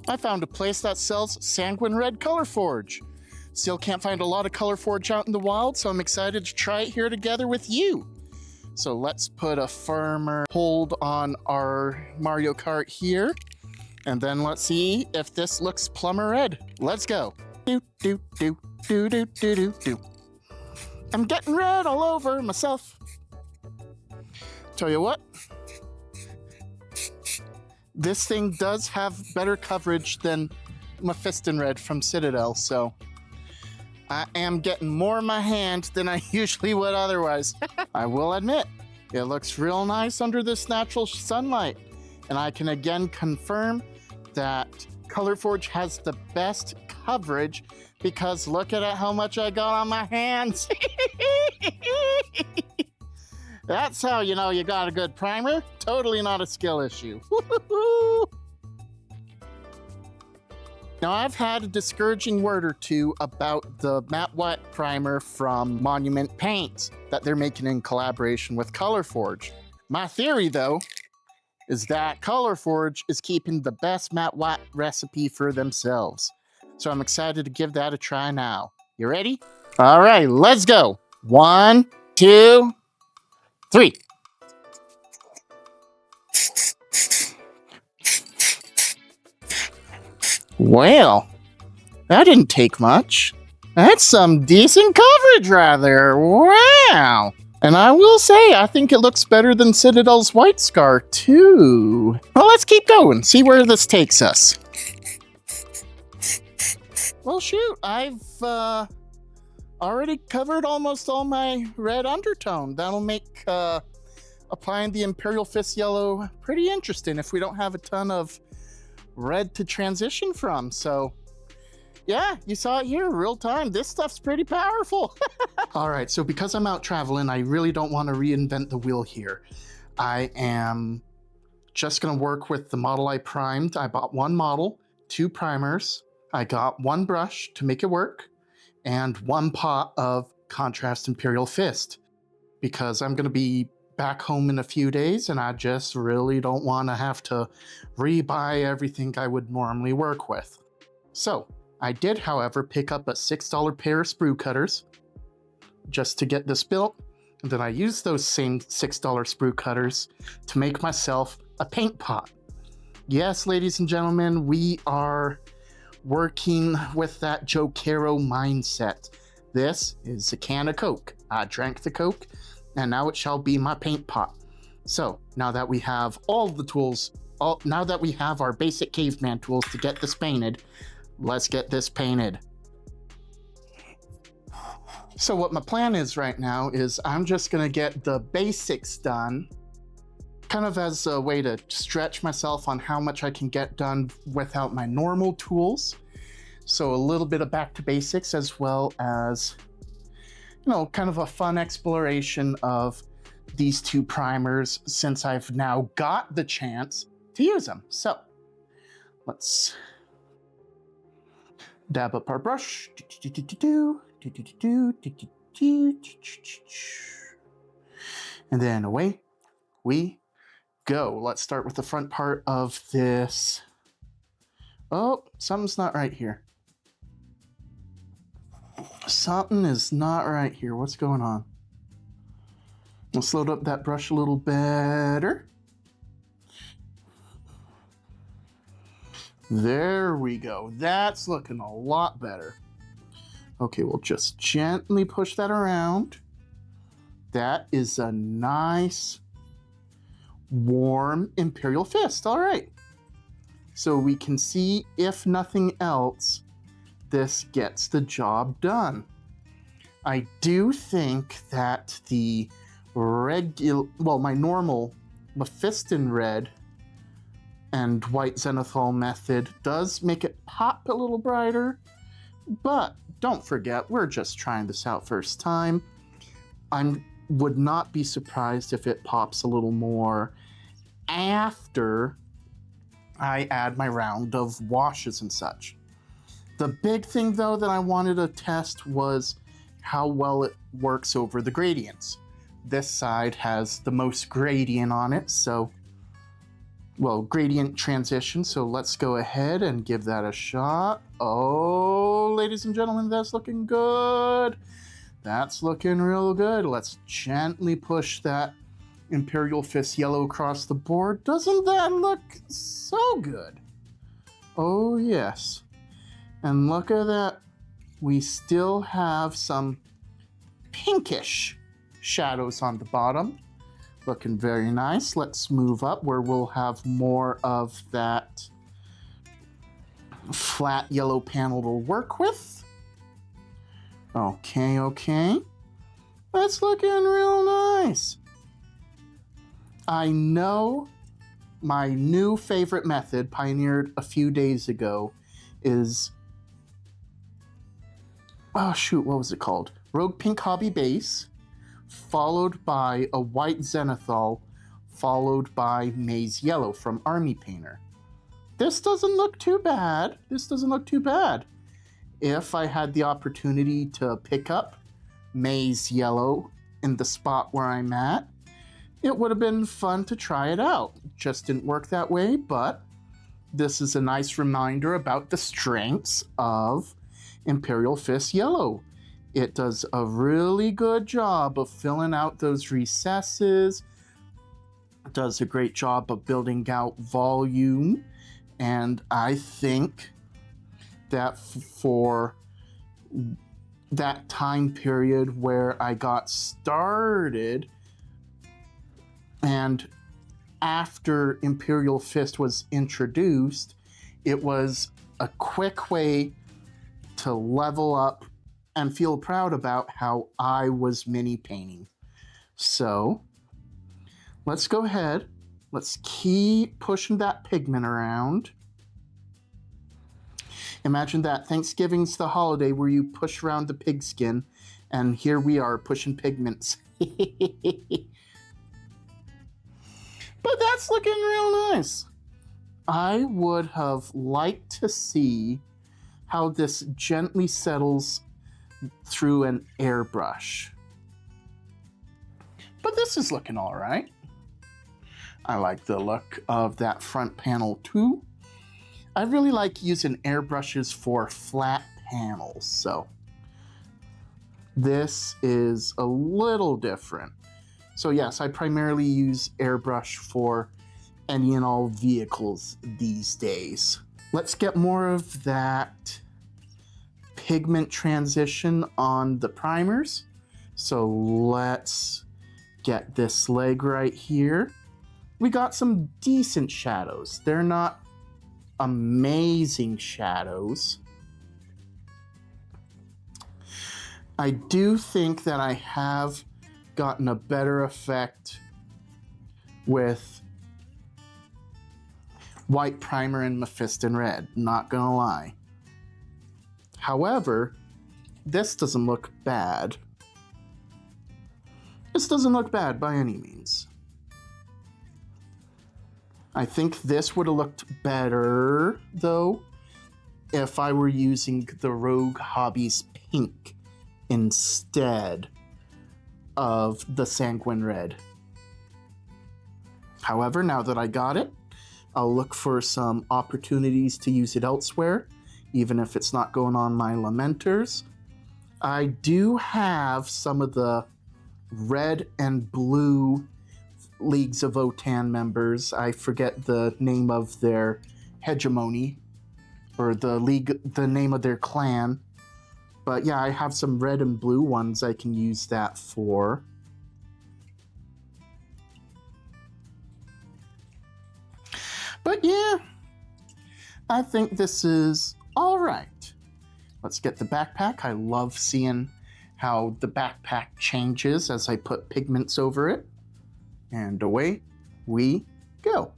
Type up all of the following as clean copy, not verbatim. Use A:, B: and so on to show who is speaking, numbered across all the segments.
A: I found a place that sells Sanguin Red Color Forge. Still can't find a lot of Color Forge out in the wild, so I'm excited to try it here together with you. So let's put a firmer hold on our Mario Kart here, and then let's see if this looks plumber red. Let's go. Do, do, do, do, do, do, do, do. I'm getting red all over myself. Tell you what, this thing does have better coverage than Mephiston Red from Citadel, so I am getting more in my hand than I usually would otherwise. I will admit, it looks real nice under this natural sunlight, and I can again confirm that ColorForge has the best coverage because look at how much I got on my hands. That's how you know you got a good primer. Totally not a skill issue. Now, I've had a discouraging word or two about the Matte Wet primer from Monument Paints that they're making in collaboration with ColorForge. My theory, though, is that ColorForge is keeping the best Matte Wet recipe for themselves. So I'm excited to give that a try now. You ready? All right, let's go. 1, 2, 3. Well, that didn't take much. That's some decent coverage right there. Wow. And I will say, I think it looks better than Citadel's White Scar, too. Well, let's keep going, see where this takes us. Well, shoot, I've already covered almost all my red undertone. That'll make applying the Imperial Fist yellow pretty interesting if we don't have a ton of red to transition from. So yeah, you saw it here, real time. This stuff's pretty powerful. All right, so because I'm out traveling, I really don't want to reinvent the wheel here. I am just going to work with the model I primed. I bought one model, 2 primers. I got 1 brush to make it work, and 1 pot of Contrast Imperial Fist, because I'm going to be back home in a few days, and I just really don't want to have to rebuy everything I would normally work with. So I did, however, pick up a $6 pair of sprue cutters just to get this built, and then I used those same $6 sprue cutters to make myself a paint pot. Yes, ladies and gentlemen, we are working with that Joe Caro mindset. This is a can of Coke. I drank the Coke, and now it shall be my paint pot. So now that we have all the tools, now that we have our basic caveman tools to get this painted, let's get this painted. So what my plan is right now is I'm just gonna get the basics done, kind of as a way to stretch myself on how much I can get done without my normal tools. So a little bit of back to basics, as well as, you know, kind of a fun exploration of these 2 primers since I've now got the chance to use them. So let's dab up our brush. And then away we go. Let's start with the front part of this. Oh, something's not right here. Something is not right here. What's going on? Let's load up that brush a little better. There we go. That's looking a lot better. Okay, we'll just gently push that around. That is a nice, warm Imperial Fist. All right. So we can see, if nothing else, this gets the job done. I do think that the my normal Mephiston Red and White Zenithal method does make it pop a little brighter, but don't forget, we're just trying this out first time. I would not be surprised if it pops a little more after I add my round of washes and such. The big thing, though, that I wanted to test was how well it works over the gradients. This side has the most gradient on it, so well, gradient transition. So let's go ahead and give that a shot. Oh, ladies and gentlemen, that's looking good. That's looking real good. Let's gently push that Imperial Fist yellow across the board. Doesn't that look so good? Oh, yes. And look at that. We still have some pinkish shadows on the bottom. Looking very nice. Let's move up where we'll have more of that flat yellow panel to work with. Okay. That's looking real nice. I know my new favorite method, pioneered a few days ago, is... oh shoot, what was it called? Rogue Pink Hobby Base, followed by a white zenithal, followed by maize yellow from Army Painter. This doesn't look too bad. If I had the opportunity to pick up maize yellow in the spot where I'm at, it would have been fun to try it out. Just didn't work that way, but this is a nice reminder about the strengths of Imperial Fist Yellow. It does a really good job of filling out those recesses, does a great job of building out volume, and I think that for that time period where I got started, and after Imperial Fist was introduced, it was a quick way to level up and feel proud about how I was mini painting. So let's go ahead. Let's keep pushing that pigment around. Imagine that Thanksgiving's the holiday where you push around the pigskin, and here we are pushing pigments. But that's looking real nice. I would have liked to see how this gently settles through an airbrush. But this is looking all right. I like the look of that front panel too. I really like using airbrushes for flat panels, so this is a little different. So yes, I primarily use airbrush for any and all vehicles these days. Let's get more of that pigment transition on the primers. So let's get this leg right here. We got some decent shadows. They're not amazing shadows. I do think that I have gotten a better effect with white primer and Mephiston Red, not gonna lie. However, this doesn't look bad. This doesn't look bad by any means. I think this would have looked better, though, if I were using the Rogue Hobbies Pink instead of the Sanguin Red. However, now that I got it, I'll look for some opportunities to use it elsewhere, even if it's not going on my Lamenters. I do have some of the red and blue Leagues of Votann members. I forget the name of their hegemony, or the name of their clan. But yeah, I have some red and blue ones I can use that for. But yeah, I think this is all right. Let's get the backpack. I love seeing how the backpack changes as I put pigments over it. And away we go.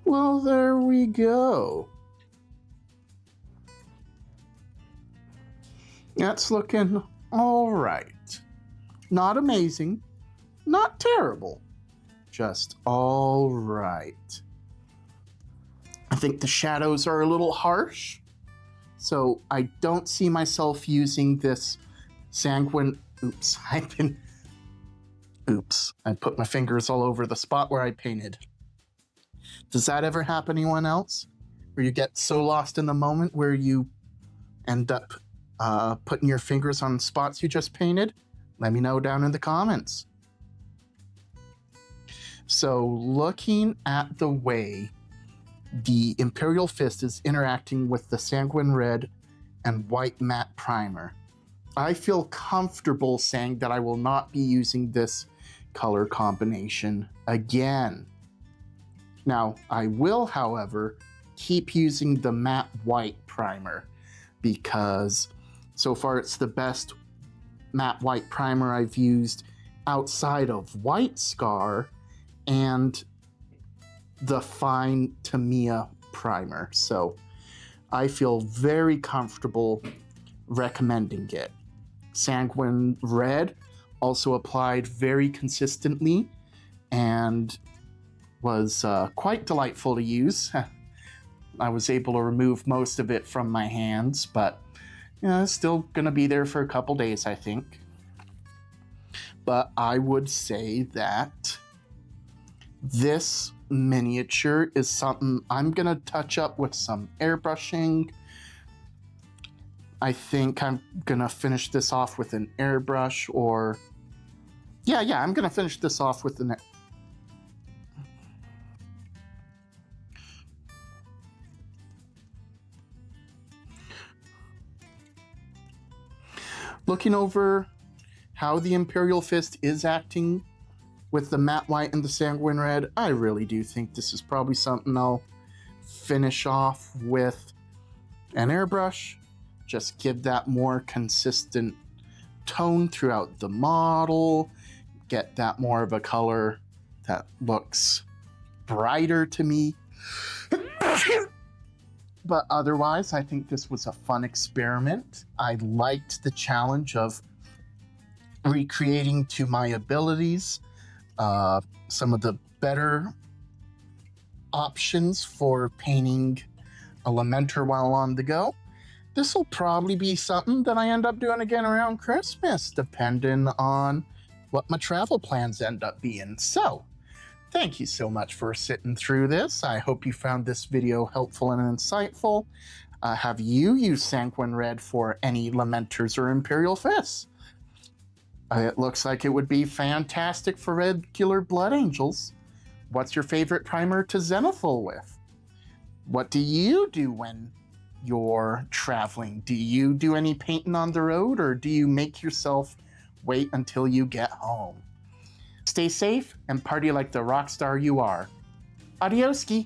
A: Well, there we go. That's looking all right. Not amazing, not terrible, just all right. I think the shadows are a little harsh, so I don't see myself using this Sanguin... Oops, Oops, I put my fingers all over the spot where I painted. Does that ever happen to anyone else? Where you get so lost in the moment where you end up putting your fingers on spots you just painted? Let me know down in the comments. So looking at the way the Imperial Fist is interacting with the Sanguin Red and White Matte Primer, I feel comfortable saying that I will not be using this color combination again. Now, I will, however, keep using the Matte White Primer because so far it's the best matte white primer I've used outside of White Scar and the Fine Tamiya primer. So I feel very comfortable recommending it. Sanguin Red also applied very consistently and was quite delightful to use. I was able to remove most of it from my hands, but it's still going to be there for a couple days, I think. But I would say that this miniature is something I'm going to touch up with some airbrushing. I think I'm going to finish this off with an airbrush or... Yeah, I'm going to finish this off with an... Looking over how the Imperial Fist is acting with the matte white and the Sanguin Red, I really do think this is probably something I'll finish off with an airbrush. Just give that more consistent tone throughout the model, get that more of a color that looks brighter to me. But otherwise, I think this was a fun experiment. I liked the challenge of recreating to my abilities some of the better options for painting a Lamenter while on the go. This will probably be something that I end up doing again around Christmas, depending on what my travel plans end up being. So, thank you so much for sitting through this. I hope you found this video helpful and insightful. Have you used Sanguin Red for any Lamenters or Imperial Fists? It looks like it would be fantastic for regular Blood Angels. What's your favorite primer to Zenithal with? What do you do when you're traveling? Do you do any painting on the road, or do you make yourself wait until you get home? Stay safe and party like the rock star you are. Adioski!